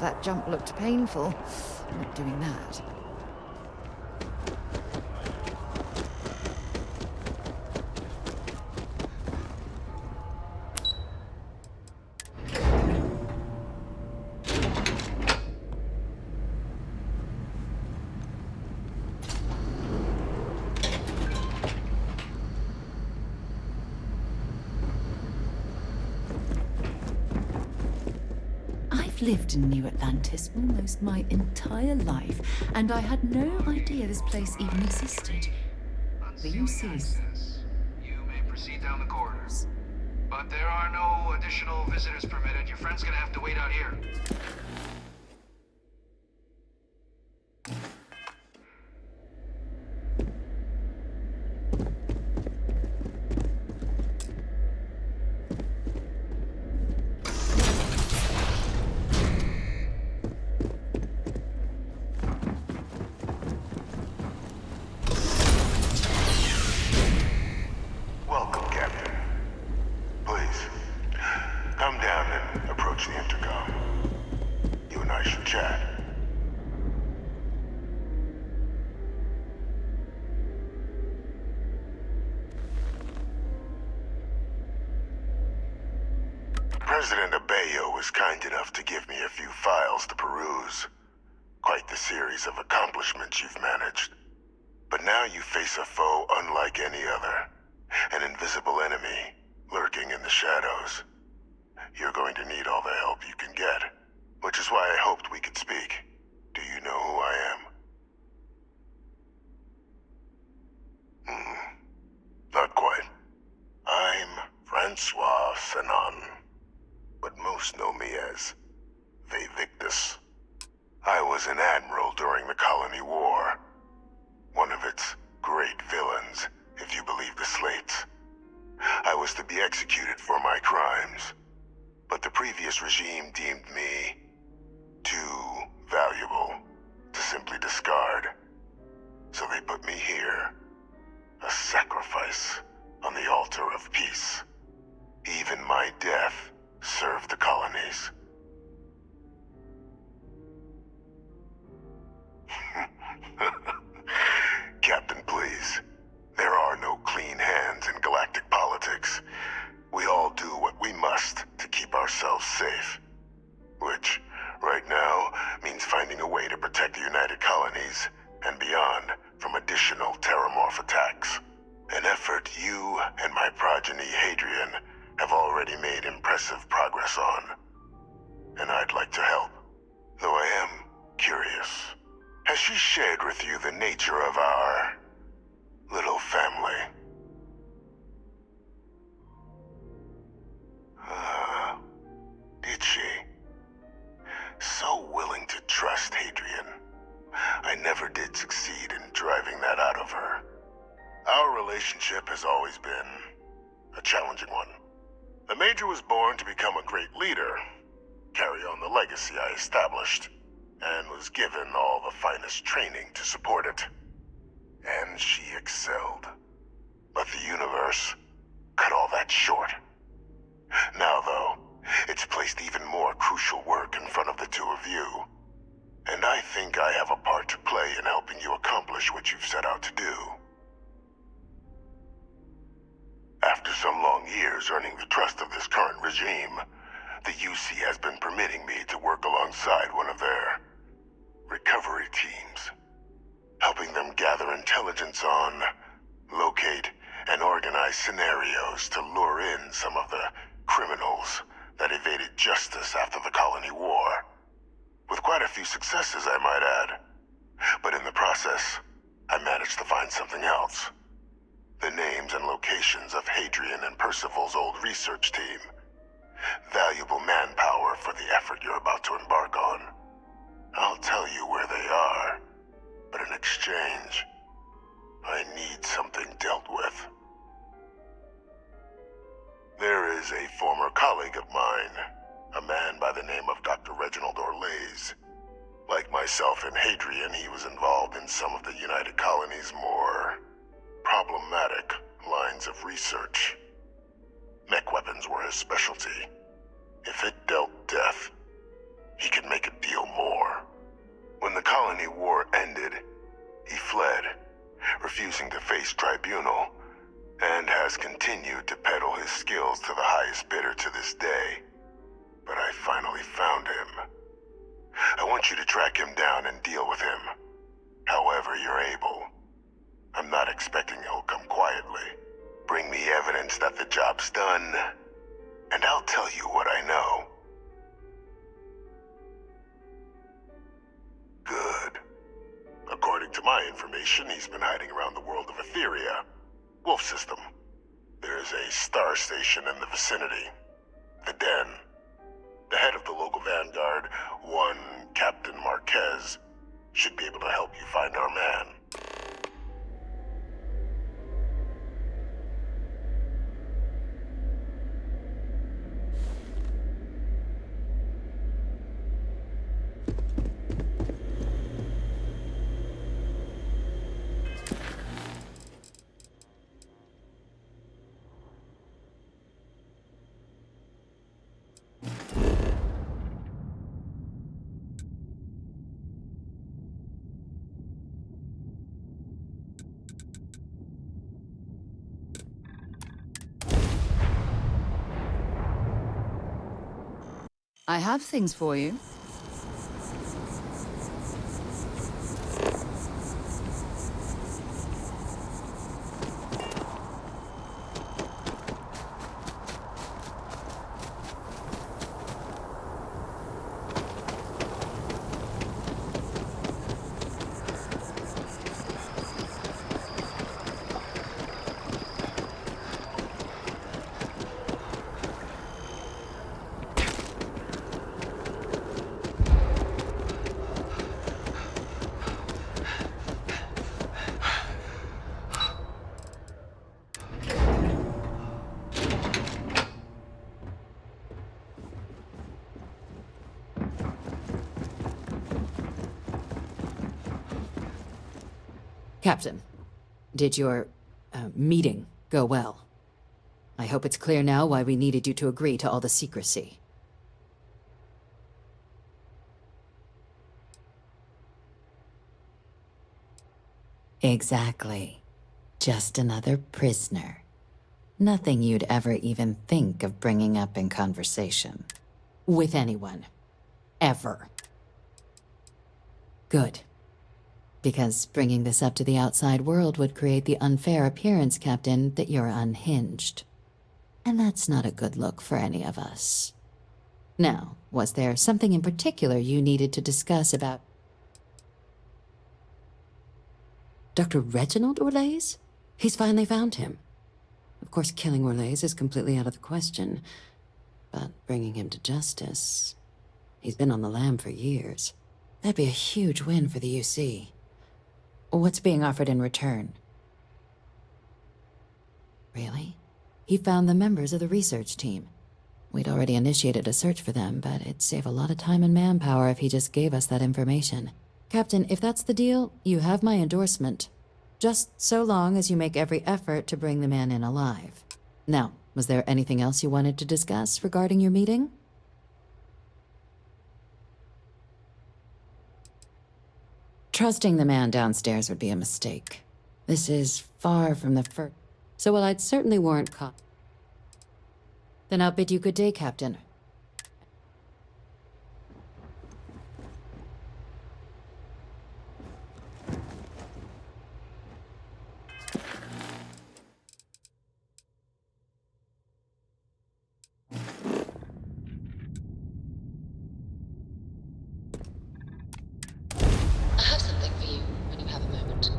that jump looked painful. Not doing that. I've lived in New Atlantis almost my entire life, and I had no idea this place even existed. The UC's. You may proceed down the corridors. But there are no additional visitors permitted. Your friend's gonna have to wait out here. Welcome, Captain. Please, come down and approach the intercom. You and I should chat. President Abeyo was kind enough to give me a few files to peruse. Quite the series of accomplishments you've managed. But now you face a foe unlike any other. An invisible enemy, lurking in the shadows. You're going to need all the help you can get, which is why I hoped we could speak. Do you know who I am? Not quite. I'm Francois Sanon, but most know me as Vae Victis. I was an admiral during the Colony War. One of its great villains, if you believe the slates. I was to be executed for my crimes, but the previous regime deemed me too valuable to simply discard. So they put me here, a sacrifice on the altar of peace. Even my death served the colonies. Captain, please. There are no clean hands in galactic politics. We all do what we must to keep ourselves safe. Which, right now, means finding a way to protect the United Colonies and beyond from additional terramorph attacks. An effort you and my progeny Hadrian have already made impressive progress on. And I'd like to help, though I am curious. Has she shared with you the nature of our little family? Did she? So willing to trust Hadrian. I never did succeed in driving that out of her. Our relationship has always been a challenging one. The Major was born to become a great leader, carry on the legacy I established, and was given all the finest training to support it. And she excelled. But the universe cut all that short. Now, though, it's placed even more crucial work in front of the two of you. And I think I have a part to play in helping you accomplish what you've set out to do. After some long years earning the trust of this current regime, the UC has been permitting me to work alongside one of their recovery teams, helping them gather intelligence on, locate, and organize scenarios to lure in some of the criminals that evaded justice after the Colony War. With quite a few successes, I might add. But in the process, I managed to find something else. The names and locations of Hadrian and Percival's old research team. Valuable manpower for the effort you're about to embark on. I'll tell you where they are, but in exchange, I need something dealt with. There is a former colleague of mine, a man by the name of Dr. Reginald Orlaise. Like myself and Hadrian, he was involved in some of the United Colonies' more problematic lines of research. Mech weapons were his specialty. If it dealt death, he could make a deal more. When the colony war ended, he fled, refusing to face tribunal, and has continued to peddle his skills to the highest bidder to this day. But I finally found him. I want you to track him down and deal with him, however you're able. I'm not expecting he'll come quietly. Bring me evidence that the job's done, and I'll tell you what I know. Good. According to my information, he's been hiding around the world of Etheria. Wolf System. There's a star station in the vicinity. The Den. The head of the local vanguard, one Captain Marquez, should be able to help you find our man. I have things for you. Captain, did your meeting go well? I hope it's clear now why we needed you to agree to all the secrecy. Exactly. Just another prisoner. Nothing you'd ever even think of bringing up in conversation. With anyone. Ever. Good. Because bringing this up to the outside world would create the unfair appearance, Captain, that you're unhinged. And that's not a good look for any of us. Now, was there something in particular you needed to discuss about Dr. Reginald Orlaise? He's finally found him. Of course, killing Orlaise is completely out of the question, but bringing him to justice... He's been on the lam for years. That'd be a huge win for the UC. what's being offered in return? Really? He found the members of the research team. We'd already initiated a search for them, but it'd save a lot of time and manpower if he just gave us that information. Captain, if that's the deal, you have my endorsement. Just so long as you make every effort to bring the man in alive. Now, was there anything else you wanted to discuss regarding your meeting? Trusting the man downstairs would be a mistake. This is far from the first. So while I'd certainly warrant then I'll bid you good day, Captain. I have something for you when you have a moment.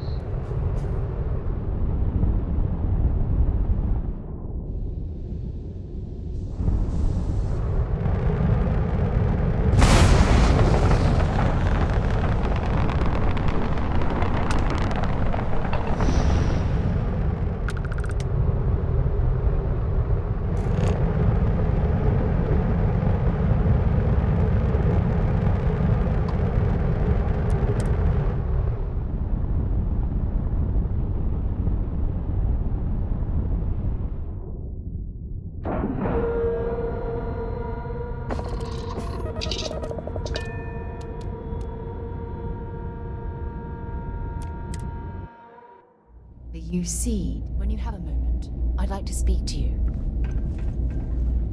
You see, when you have a moment, I'd like to speak to you.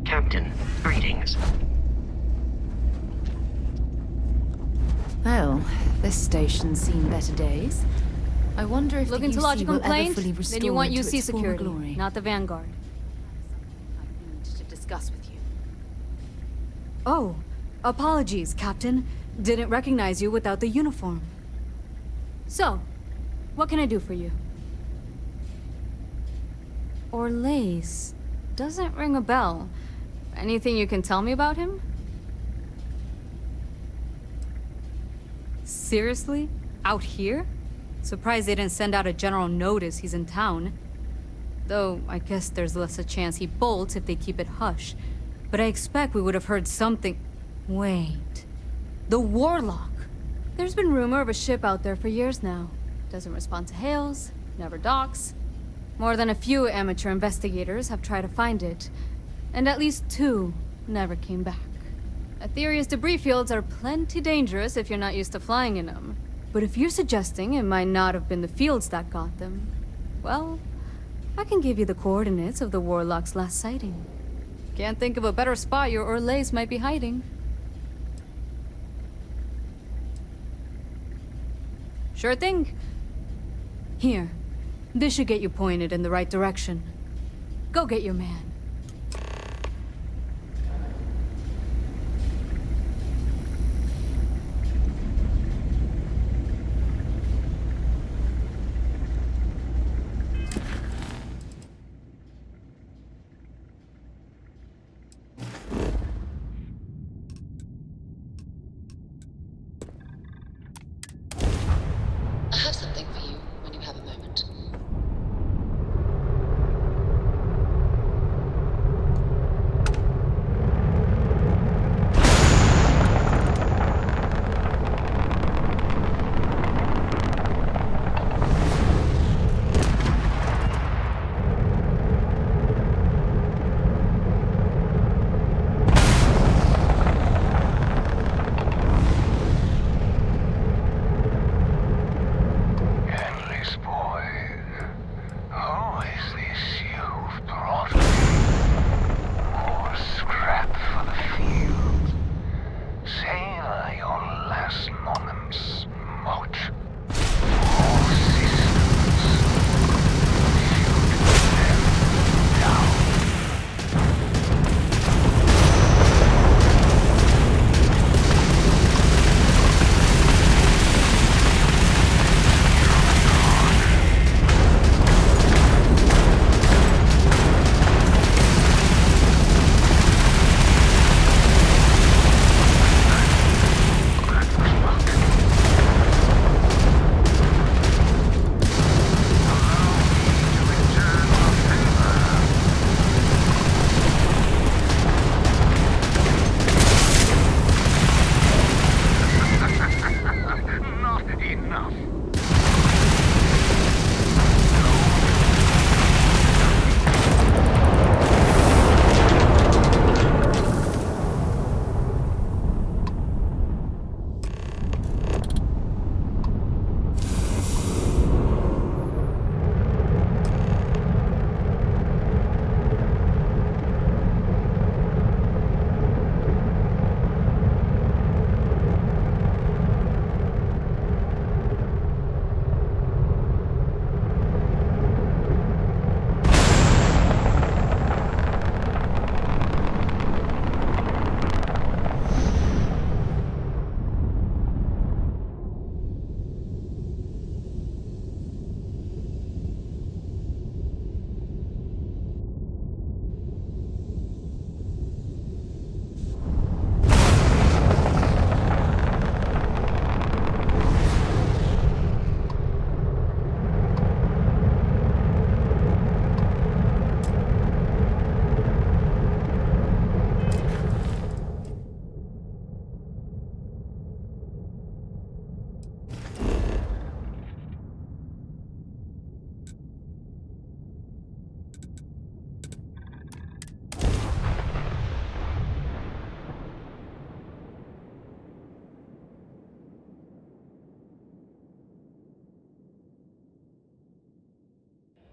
Captain, greetings. Well, this station's seen better days. I wonder if Looking the to UC lodge a will ever complaint? fully restore Then you want it to UC its former security, glory. not the Vanguard. I need to discuss with you. Oh, apologies, Captain. Didn't recognize you without the uniform. So, what can I do for you? Orlaise. Doesn't ring a bell. Anything you can tell me about him? Seriously? Out here? Surprised they didn't send out a general notice he's in town. Though, I guess there's less a chance he bolts if they keep it hush. But I expect we would have heard something... Wait... The Warlock! There's been rumor of a ship out there for years now. Doesn't respond to hails, never docks. More than a few amateur investigators have tried to find it. And at least 2 never came back. Aetherius debris fields are plenty dangerous if you're not used to flying in them. But if you're suggesting it might not have been the fields that got them, well, I can give you the coordinates of the Warlock's last sighting. Can't think of a better spot your Orlaise might be hiding. Sure thing. Here, this should get you pointed in the right direction. Go get your man. I have something for you when you have a moment.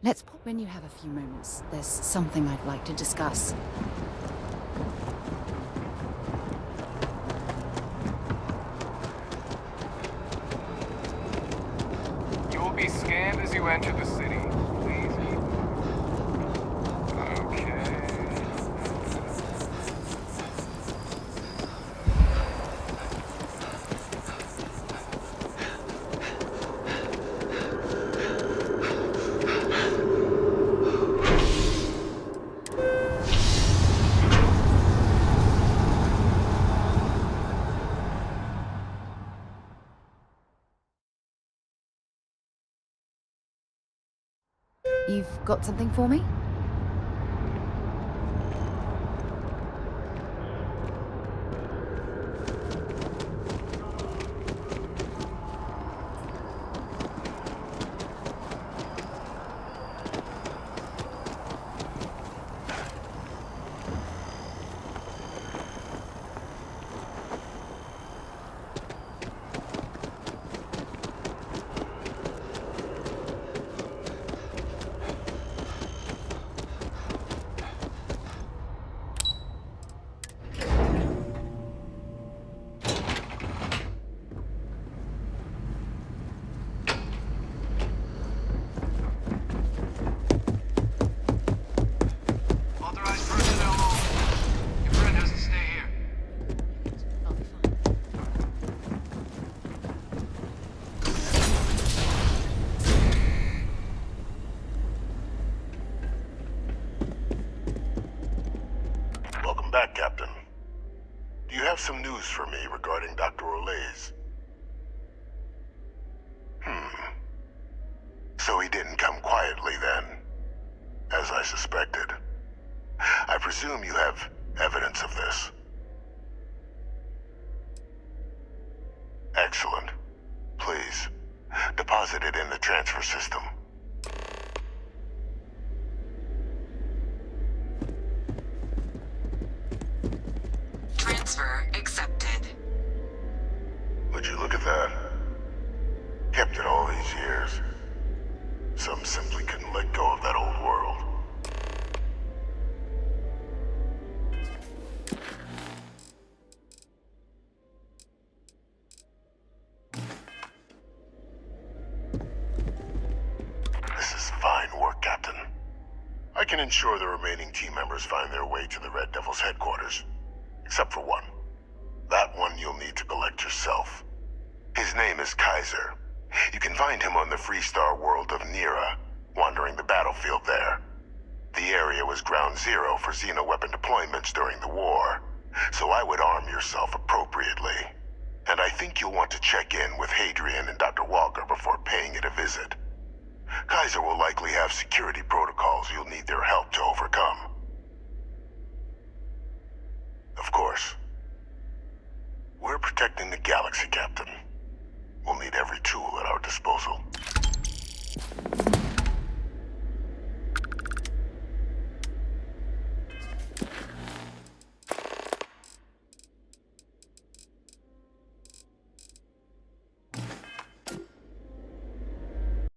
Let's pop when you have a few moments. There's something I'd like to discuss. You will be scanned as you enter the city. Please. Okay. You've got something for me? Authorized personnel only. Your friend has to stay here. I'll be fine. Welcome back, Captain. Do you have some news for me regarding Dr. Olays? So he didn't come quietly then, as I suspected. I presume you have evidence of this. Excellent. Please, deposit it in the transfer system. Transfer accepted. Would you look at that? Kept it all these years. Some simply couldn't let go of that old world. This is fine work, Captain. I can ensure the remaining team members find their way to the Red Devil's headquarters. Except for one. That one you'll need to collect yourself. His name is Kaiser. You can find him on the Freestar world of Nira, wandering the battlefield there. The area was ground zero for xeno-weapon deployments during the war, so I would arm yourself appropriately. And I think you'll want to check in with Hadrian and Dr. Walker before paying it a visit. Kaiser will likely have security protocols you'll need their help to overcome. Of course, we're protecting the galaxy, Captain. We'll need every tool at our disposal.